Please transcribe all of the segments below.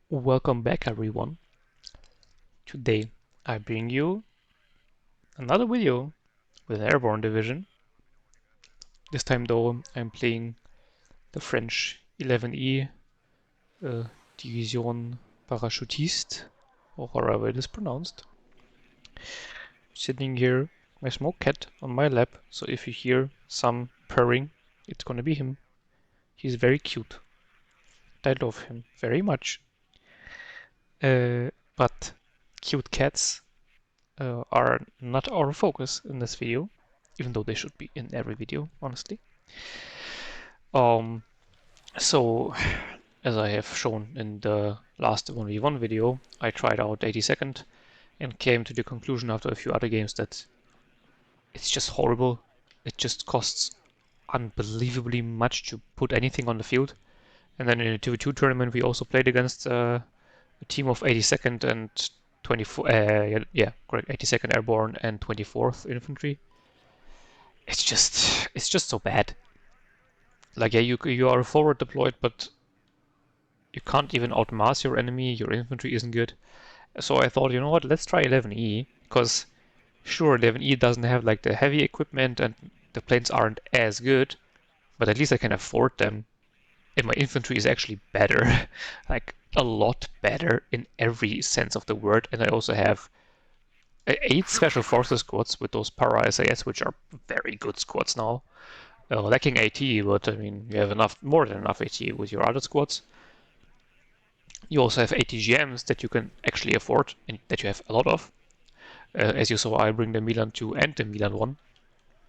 Welcome back everyone. Today I bring you another video with Airborne Division. This time though I'm playing the French 11E Division Parachutist, or however it is pronounced. Sitting here, my small cat on my lap, so if you hear some purring, it's gonna be him. He's very cute. I love him very much. But cute cats are not our focus in this video, even though they should be in every video, honestly. Um, so, as I have shown in the last 1v1 video, I tried out 82nd and came to the conclusion after a few other games that it's just horrible. It just costs unbelievably much to put anything on the field. And then in a 2v2 tournament, we also played against a team of 82nd and 24, correct, 82nd Airborne and 24th Infantry. It's just so bad. Like, yeah, you are forward deployed, but you can't even outmass your enemy. Your infantry isn't good. So I thought, you know what, let's try 11E, because sure, 11E doesn't have like the heavy equipment and the planes aren't as good, but at least I can afford them. And my infantry is actually better, like a lot better in every sense of the word. And I also have 8 special forces squads with those para SAS, which are very good squads now. Lacking AT, but I mean, you have more than enough AT with your other squads. You also have ATGMs that you can actually afford and that you have a lot of. As you saw, I bring the Milan 2 and the Milan 1,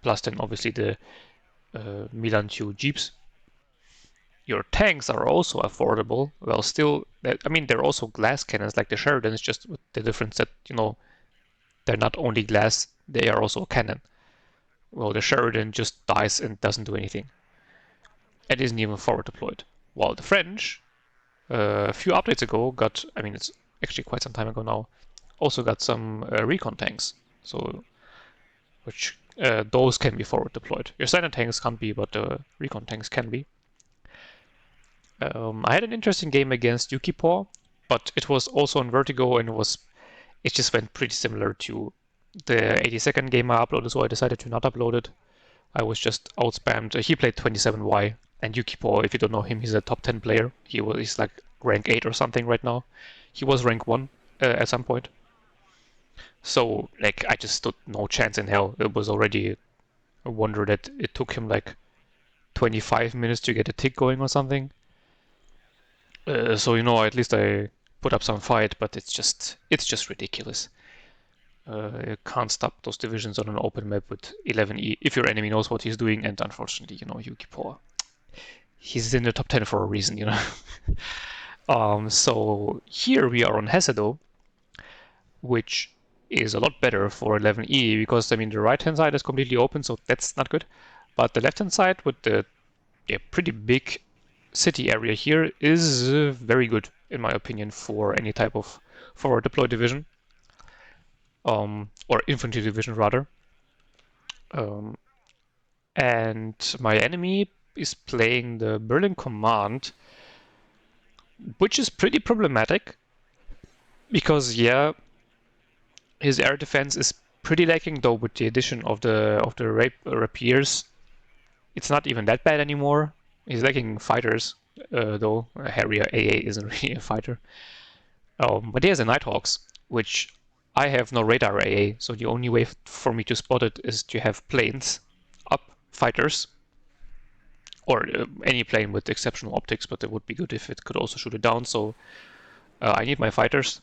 plus then obviously the Milan 2 Jeeps. Your tanks are also affordable. Well, still, I mean, they're also glass cannons like the Sheridans, just with the difference that, you know, they're not only glass, they are also a cannon. Well, the Sheridan just dies and doesn't do anything. It isn't even forward deployed. While the French, a few updates ago, got, I mean, it's actually quite some time ago now, also got some recon tanks. So, which those can be forward deployed. Your standard tanks can't be, but the recon tanks can be. I had an interesting game against Yukipor, but it was also on Vertigo and it just went pretty similar to the 82nd game I uploaded, so I decided to not upload it. I was just outspammed. He played 27Y, and Yukipor, if you don't know him, he's a top 10 player. He's like rank 8 or something right now. He was rank 1 at some point. So, like, I just stood no chance in hell. It was already a wonder that it took him like 25 minutes to get a tick going or something. So, you know, at least I put up some fight, but it's just ridiculous. You can't stop those divisions on an open map with 11E if your enemy knows what he's doing, and unfortunately, you know, Yukipor, he's in the top 10 for a reason, you know. So here we are on Hessedo, which is a lot better for 11E, because, I mean, the right-hand side is completely open, so that's not good. But the left-hand side with the pretty big city area here is very good, in my opinion, for any type of forward deployed division. Or infantry division, rather. And my enemy is playing the Berlin Command, which is pretty problematic because, yeah, his air defense is pretty lacking, though with the addition of the rapiers, it's not even that bad anymore. He's lacking fighters, though. Harrier AA isn't really a fighter. But he has a Nighthawks, which I have no radar AA, so the only way for me to spot it is to have planes up, fighters, or any plane with exceptional optics, but it would be good if it could also shoot it down. So I need my fighters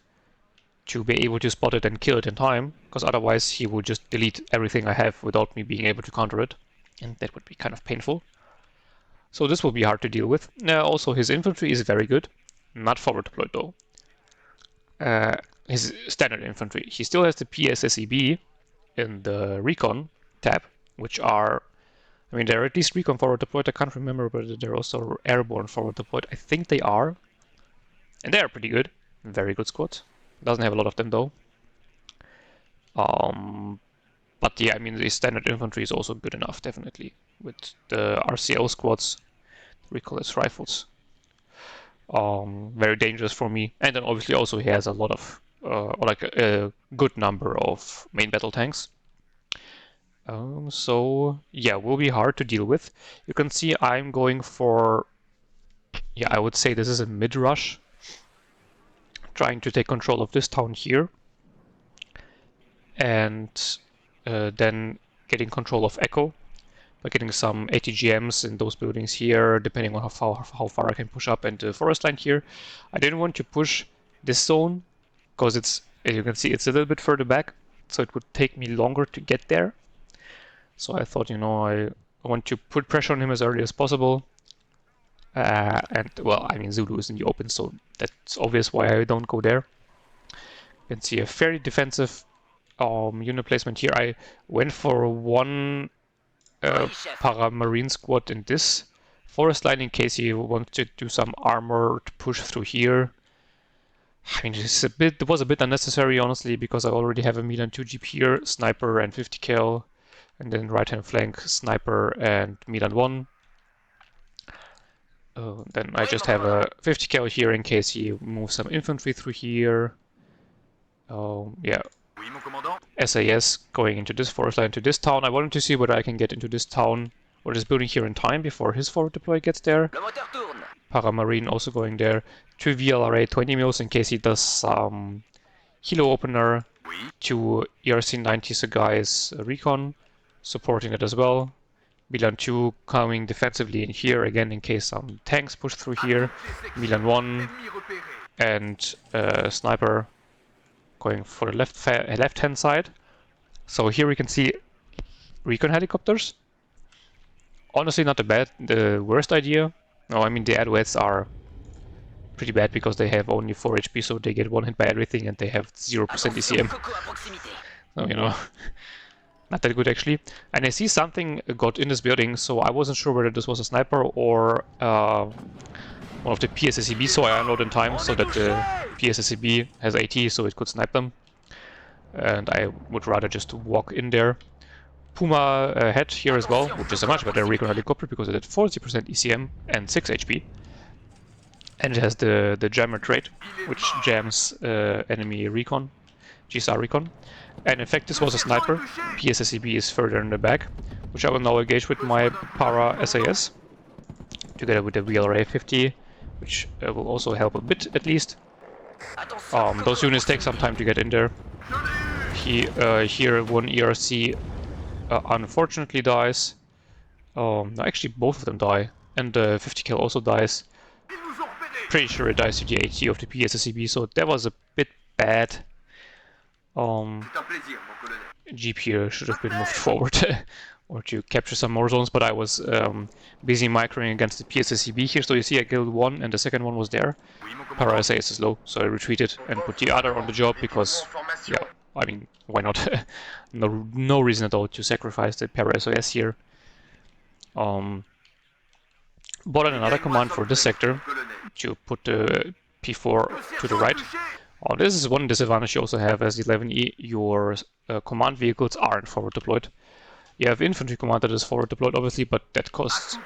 to be able to spot it and kill it in time, because otherwise he will just delete everything I have without me being able to counter it, and that would be kind of painful. So this will be hard to deal with. Also, his infantry is very good, not forward deployed though. His standard infantry, he still has the PSSEB in the recon tab, which are, I mean, they're at least recon forward deployed. I can't remember whether they're also airborne forward deployed. I think they are. And they are pretty good. Very good squad. Doesn't have a lot of them though. But yeah, I mean, the standard infantry is also good enough, definitely. With the RCL squads, recall as rifles. Very dangerous for me. And then obviously also he has a lot of, like a good number of main battle tanks. So yeah, will be hard to deal with. You can see I'm going for, yeah, I would say this is a mid-rush. Trying to take control of this town here. And then getting control of Echo by getting some ATGMs in those buildings here, depending on how far I can push up, and the forest line here. I didn't want to push this zone because it's, as you can see, it's a little bit further back, so it would take me longer to get there. So I thought, you know, I want to put pressure on him as early as possible. And well, I mean, Zulu is in the open, so that's obvious why I don't go there. You can see a very defensive unit placement here. I went for one para-marine squad in this forest line in case you want to do some armored push through here. I mean, it was a bit unnecessary, honestly, because I already have a Milan 2 Jeep here, sniper and 50 cal, and then right-hand flank sniper and Milan 1. Then I just have a 50 cal here in case he moves some infantry through here. Yeah. SAS going into this forest line to this town. I wanted to see whether I can get into this town or this building here in time before his forward deploy gets there. Paramarine also going there. 2 VLRA 20 mils in case he does some helo opener. 2 ERC 90 Sagai's recon supporting it as well. Milan 2 coming defensively in here again in case some tanks push through here. Milan 1 and sniper going for the left-hand side. So here we can see recon helicopters. Honestly, not the worst idea. No, I mean the Adwets are pretty bad because they have only 4 HP, so they get one hit by everything and they have 0% ECM. So, you know, not that good actually. And I see something got in this building, so I wasn't sure whether this was a sniper or one of the PSSCB, so I unload in time so that the PSSCB has AT, so it could snipe them. And I would rather just walk in there. Puma head here as well, which is a much better recon helicopter because it had 40% ECM and 6 HP. And it has the jammer trait, which jams enemy recon, GSR recon. And in fact this was a sniper. PSSCB is further in the back, which I will now engage with my Para SAS, together with the VLRA 50, which will also help a bit at least. Those units take some time to get in there. Here one ERC unfortunately dies. Actually both of them die, and the 50 cal also dies. Pretty sure it dies to the AT of the PSSCB, so that was a bit bad. Jeep here should have been moved forward or to capture some more zones, but I was busy microing against the PSSCB here, so you see I killed one and the second one was there. Para SAS is low, so I retreated and put the other on the job because, yeah, I mean, why not? No reason at all to sacrifice the Para SAS here. Bought in another command for this sector to put the P4 to the right. This is one disadvantage you also have as 11E. Your command vehicles aren't forward deployed. You have infantry command that is forward deployed, obviously, but that costs,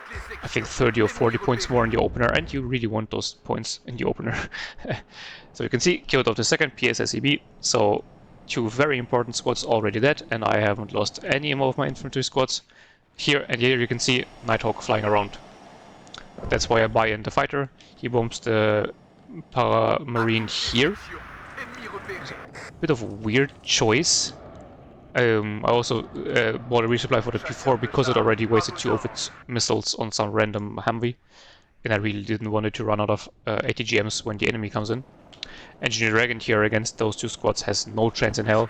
I think, 30 or 40 points more in the opener, and you really want those points in the opener. So you can see, killed off the second PSSCB, so 2 very important squads already dead, and I haven't lost any of my infantry squads. Here and here you can see Nighthawk flying around. That's why I buy in the fighter. He bombs the Para-Marine here. Bit of a weird choice. I also bought a resupply for the P4 because it already wasted 2 of its missiles on some random Humvee, and I really didn't want it to run out of ATGMs when the enemy comes in. Engineer Dragon here against those 2 squads has no chance in hell.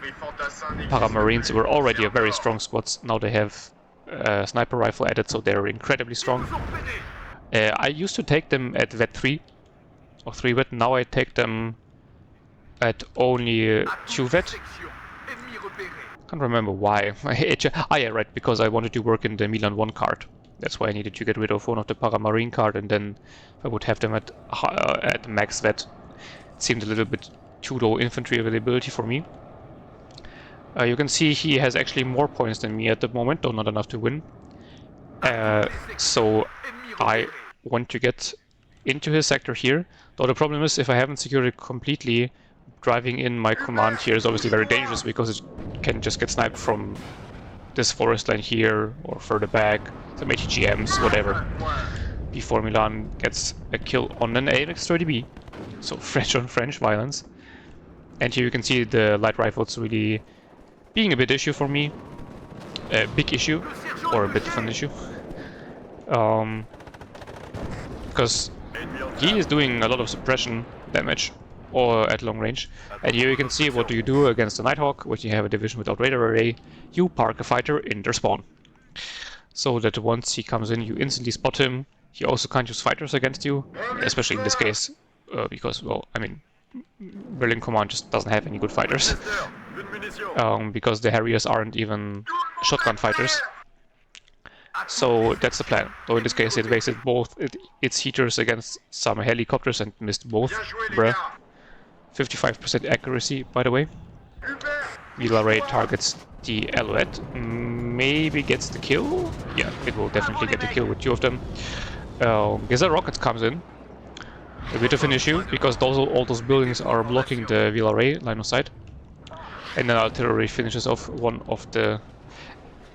Para-Marines were already a very strong squad, now they have sniper rifle added, so they're incredibly strong. I used to take them at VET 3 or 3 VET, now I take them at only 2 VET. Can't remember why. Yeah, right, because I wanted to work in the Milan 1 card. That's why I needed to get rid of one of the Para-Marine card, and then I would have them at max VET. It seemed a little bit too low infantry availability for me. You can see he has actually more points than me at the moment, though not enough to win. So I want to get into his sector here, Though the problem is, if I haven't secured it completely, driving in my command here is obviously very dangerous because it can just get sniped from this forest line here or further back, some ATGMs, whatever, before Milan gets a kill on an AMX-30B. So French on French violence. And here you can see the light rifles really being a big issue for me. A big issue, or a bit of an issue. Because he is doing a lot of suppression damage or at long range. And here you can see what do you do against the Nighthawk, when you have a division without radar array. You park a fighter in their spawn. So that once he comes in, you instantly spot him. He also can't use fighters against you, especially in this case, because, well, I mean, Berlin Command just doesn't have any good fighters. Because the Harriers aren't even shotgun fighters. So that's the plan. Though in this case it wasted both its heaters against some helicopters and missed both. Bruh. 55% accuracy, by the way. Villarreal targets the Alouette. Maybe gets the kill? Yeah, it will definitely get the kill with two of them. Gazelle Rockets comes in. A bit of an issue, because all those buildings are blocking the Villarreal line of sight. And then artillery finishes off one of the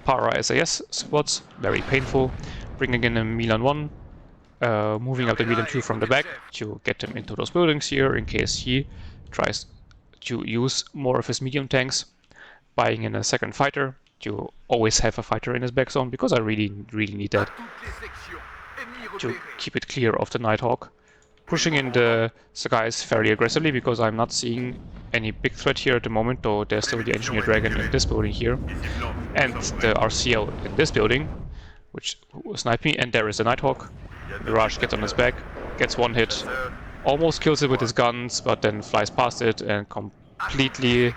Para SAS squads, very painful, bringing in a Milan 1, moving up the Milan 2 from the back to get him into those buildings here in case he tries to use more of his medium tanks, buying in a second fighter to always have a fighter in his back zone, because I really need that to keep it clear of the Nighthawk. Pushing in the Sagais fairly aggressively, because I'm not seeing any big threat here at the moment, though there's still the Engineer Dragon in this building here, and the RCL in this building, which will snipe me, and there is the Nighthawk. Mirage gets on his back, gets one hit, almost kills it with his guns, but then flies past it and completely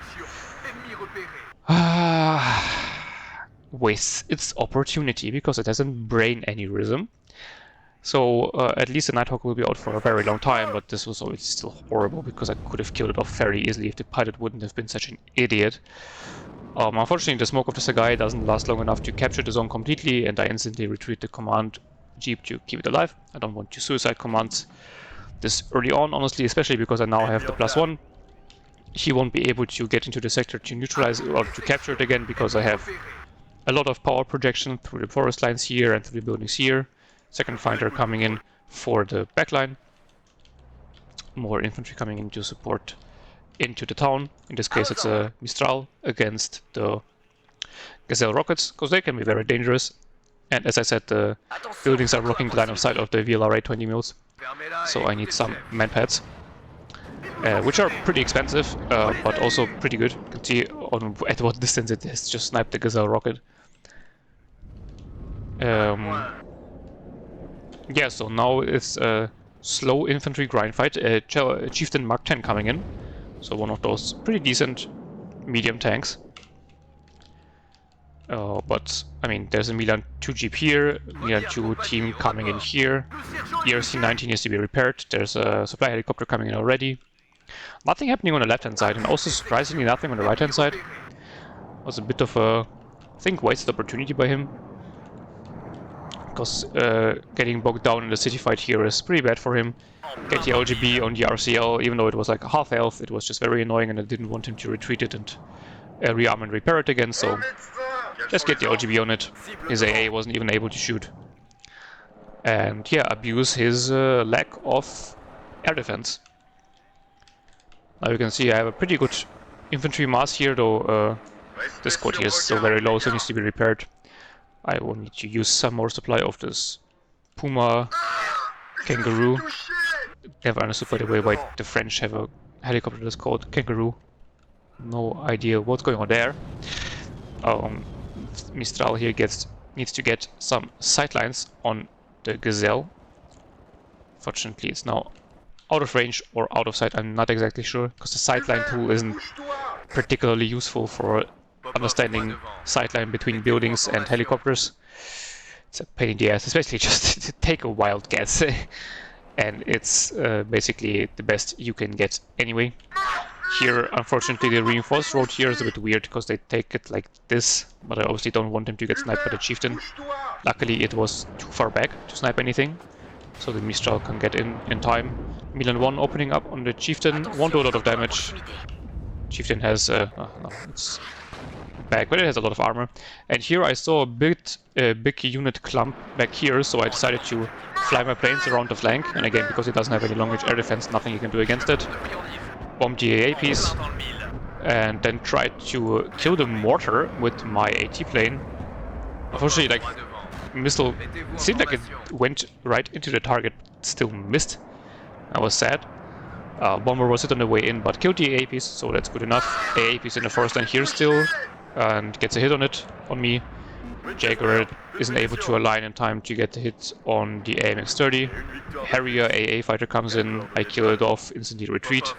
wastes its opportunity, because it doesn't brain any rhythm. So at least the Nighthawk will be out for a very long time, but this was always still horrible, because I could have killed it off very easily if the pilot wouldn't have been such an idiot. Unfortunately, the smoke of the Sagai doesn't last long enough to capture the zone completely, and I instantly retreat the command jeep to keep it alive. I don't want to suicide commands this early on, honestly, especially because I now have the +1. He won't be able to get into the sector to neutralize or to capture it again, because I have a lot of power projection through the forest lines here and through the buildings here. Second fighter coming in for the backline. More infantry coming in to support into the town. In this case it's a Mistral against the Gazelle rockets, because they can be very dangerous. And as I said, the buildings are blocking the line of sight of the VLRA 20 mils. So I need some manpads, which are pretty expensive, but also pretty good. You can see at what distance it has just sniped the Gazelle rocket. Yeah, so now it's a slow infantry grind fight. A Chieftain Mark 10 coming in. So one of those pretty decent medium tanks. But, I mean, there's a Milan 2 Jeep here, Milan 2 team coming in here. ERC 19 needs to be repaired. There's a supply helicopter coming in already. Nothing happening on the left-hand side, and also surprisingly nothing on the right-hand side. Was a bit of a, I think, wasted opportunity by him. Because getting bogged down in the city fight here is pretty bad for him. Get the LGB on the RCL, even though it was like half health, it was just very annoying, and I didn't want him to retreat it and rearm and repair it again, so just get the LGB on it. His AA wasn't even able to shoot. And yeah, abuse his lack of air defense. Now you can see I have a pretty good infantry mass here, though this squad here is still very low, so it needs to be repaired. I will need to use some more supply of this Puma Kangaroo. Never understood, by the way, why the French have a helicopter that's called Kangaroo. No idea what's going on there. Mistral here needs to get some sightlines on the Gazelle. Fortunately, it's now out of range or out of sight. I'm not exactly sure, because the sightline tool isn't particularly useful for understanding sightline between buildings and helicopters. It's a pain in the ass, especially just to take a wild guess. And it's basically the best you can get anyway. Here, unfortunately, the reinforced road here is a bit weird, because they take it like this, but I obviously don't want him to get sniped by the Chieftain. Luckily, it was too far back to snipe anything. so the Mistral can get in time. Milan 1 opening up on the Chieftain, won't do a lot of damage. Chieftain has, no, it's back, but it has a lot of armor. And here I saw a big unit clump back here, so I decided to fly my planes around the flank. And again, because it doesn't have any long-range air defense, nothing you can do against it. Bomb the AA piece, and then tried to kill the mortar with my AT plane. Unfortunately, like, missile, it seemed like it went right into the target, still missed. I was sad. Bomber was hit on the way in, but killed the AA piece, so that's good enough. AA piece in the forest line here still, and gets a hit on me. Jaguar isn't able to align in time to get the hit on the AMX-30. Harrier AA fighter comes in, I kill it off, instantly retreat.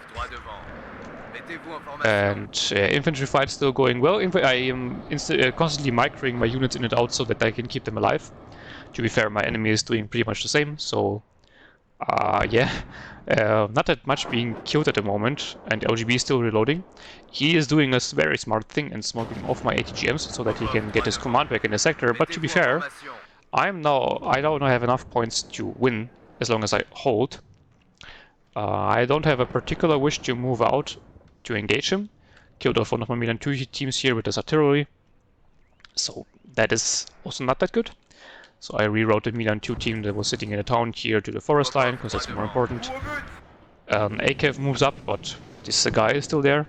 And infantry fight still going well. I am constantly microing my units in and out so that I can keep them alive. To be fair, my enemy is doing pretty much the same, so yeah. Not that much being killed at the moment, and LGB is still reloading. He is doing a very smart thing and smoking off my ATGMs so that he can get his command back in the sector, but to be fair, I don't have enough points to win as long as I hold. I don't have a particular wish to move out to engage him. Killed off one of my Milan 2 teams here with his artillery, so that is also not that good. So I rerouted the Milan 2 team that was sitting in the town here to the forest line, because that's more important. AKF moves up, but this guy is still there.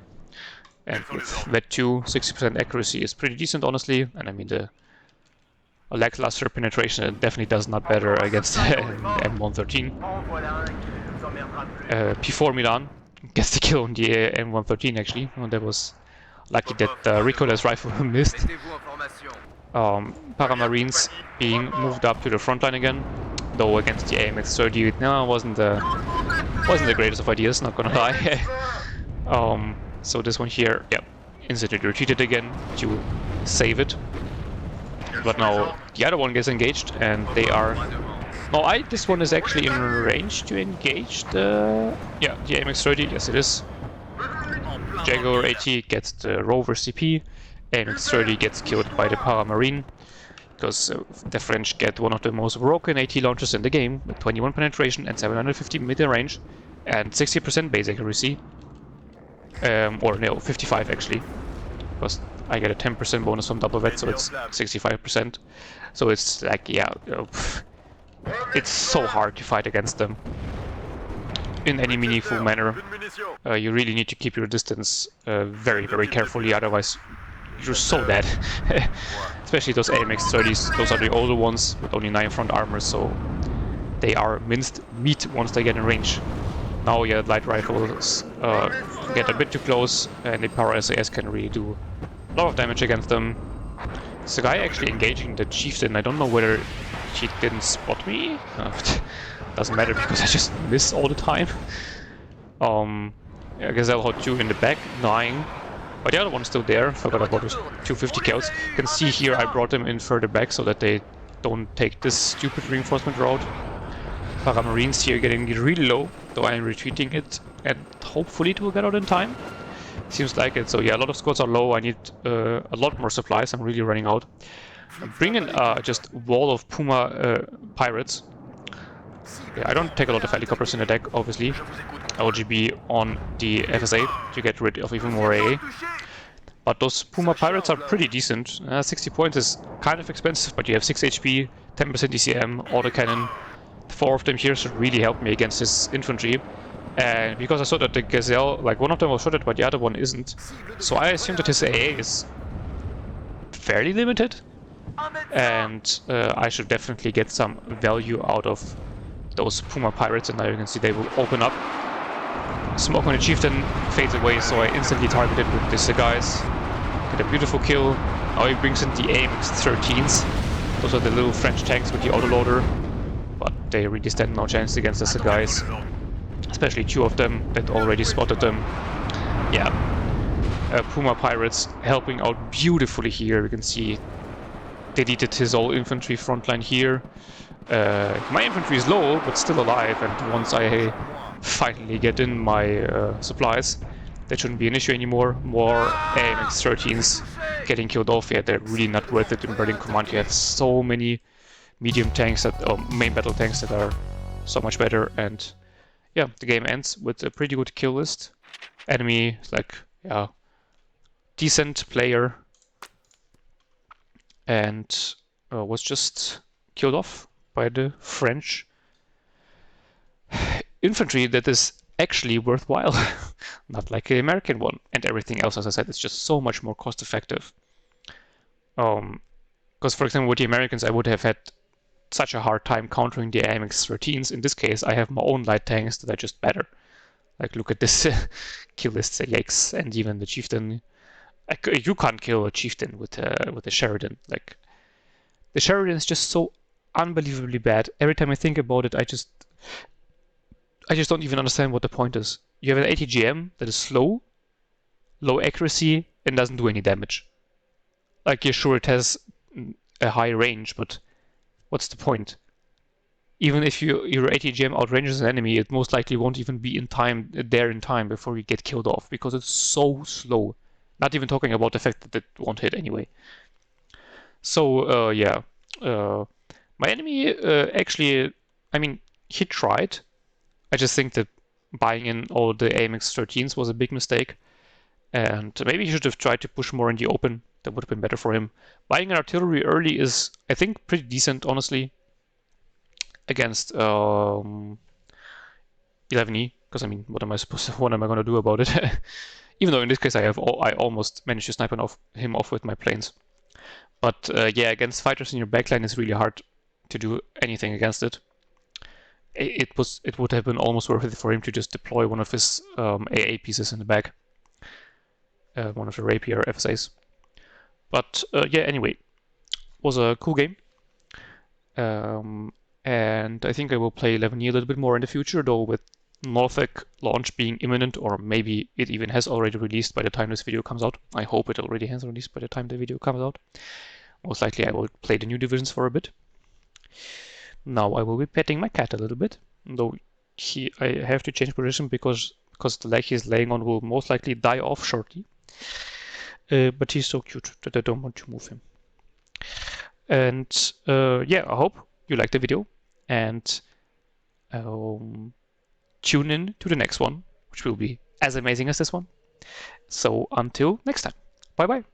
And with Vet 2, 60% accuracy is pretty decent, honestly. And I mean, the lackluster penetration definitely does not better against M113. P4 Milan gets the kill on the M113, actually. And that was lucky that the recoilless rifle missed. Paramarines being moved up to the front line again, though against the AMX-30 no, wasn't the greatest of ideas, not gonna lie. So this one here, yeah, instantly retreated again to save it. But now the other one gets engaged, and they are... No, this one is actually in range to engage the... Yeah, the AMX-30, yes it is. Jaguar AT gets the Rover CP. AMX-30 gets killed by the Paramarine, because the French get one of the most broken AT launchers in the game, with 21 penetration and 750 meter range, and 60% base accuracy. Or no, 55 actually, because I get a 10% bonus from double vet, so it's 65%. So it's like, yeah, it's so hard to fight against them in any meaningful manner. You really need to keep your distance very, very carefully, otherwise you're so dead. Especially those AMX-30s, those are the older ones with only 9 front armor, so they are minced meat once they get in range. Now, yeah, light rifles get a bit too close, and the Power SAS can really do a lot of damage against them. It's the guy actually engaging the Chieftain. I don't know whether he didn't spot me. Doesn't matter because I just miss all the time. Yeah, Gazelle Hot 2 in the back, 9. But the other one's still there. Forgot about his 250 kills. You can see here I brought them in further back so that they don't take this stupid reinforcement route. Paramarines here getting really low, though I'm retreating it, and hopefully it will get out in time. Seems like it. So yeah, a lot of squads are low. I need a lot more supplies. I'm really running out. Bring in just wall of Puma pirates. Yeah, I don't take a lot of helicopters in the deck, obviously. LGB on the FSA to get rid of even more AA. But those Puma pirates are pretty decent. 60 points is kind of expensive, but you have 6 HP, 10% DCM, autocannon. 4 of them here should really help me against his infantry. And because I saw that the Gazelle, like one of them was shotted, but the other one isn't. So I assume that his AA is fairly limited. And I should definitely get some value out of those Puma pirates, and now you can see they will open up. Smoke on the Chieftain fades away, so I instantly targeted with these guys. Get a beautiful kill. Now he brings in the AMX-13s. Those are the little French tanks with the autoloader. But they really stand no chance against these guys. Especially 2 of them that already spotted them. Yeah. Puma pirates helping out beautifully here. You can see deleted his whole infantry front line here. My infantry is low, but still alive, and once I finally get in my supplies, that shouldn't be an issue anymore. More AMX-13s getting killed off. Yeah, they're really not worth it in Berlin Command. You have so many medium tanks that, main battle tanks that are so much better. And yeah, the game ends with a pretty good kill list. Enemy is like, yeah, decent player, and was just killed off by the French infantry that is actually worthwhile, not like the American one. And everything else, as I said, is just so much more cost effective. Because, for example, with the Americans, I would have had such a hard time countering the AMX-13s. In this case, I have my own light tanks that are just better. Like, look at this kill list, yikes. And even the Chieftain. You can't kill a Chieftain with a Sheridan. Like, the Sheridan is just so unbelievably bad. Every time I think about it, I just don't even understand what the point is. You have an ATGM that is slow, low accuracy, and doesn't do any damage. Like, yeah, sure, it has a high range, but what's the point? Even if your ATGM outranges an enemy, it most likely won't even be in time before you get killed off because it's so slow. Not even talking about the fact that it won't hit anyway. So yeah, my enemy actually, I mean, he tried. I just think that buying in all the AMX-13s was a big mistake, and maybe he should have tried to push more in the open. That would have been better for him. Buying an artillery early is, I think, pretty decent, honestly, against 11E. Because I mean, what am I going to do about it? Even though in this case I almost managed to snipe him off with my planes. But yeah, against fighters in your backline, it's really hard to do anything against it. It would have been almost worth it for him to just deploy one of his AA pieces in the back, one of the Rapier FSAs. But yeah, anyway, was a cool game. And I think I will play 11E a little bit more in the future, though with Norfolk launch being imminent, or maybe it even has already released by the time this video comes out. I hope it already has released by the time the video comes out. Most likely I will play the new divisions for a bit. Now I will be petting my cat a little bit, though I have to change position because the leg he's laying on will most likely die off shortly. But he's so cute that I don't want to move him. And yeah, I hope you liked the video, and tune in to the next one, which will be as amazing as this one. So until next time, bye bye.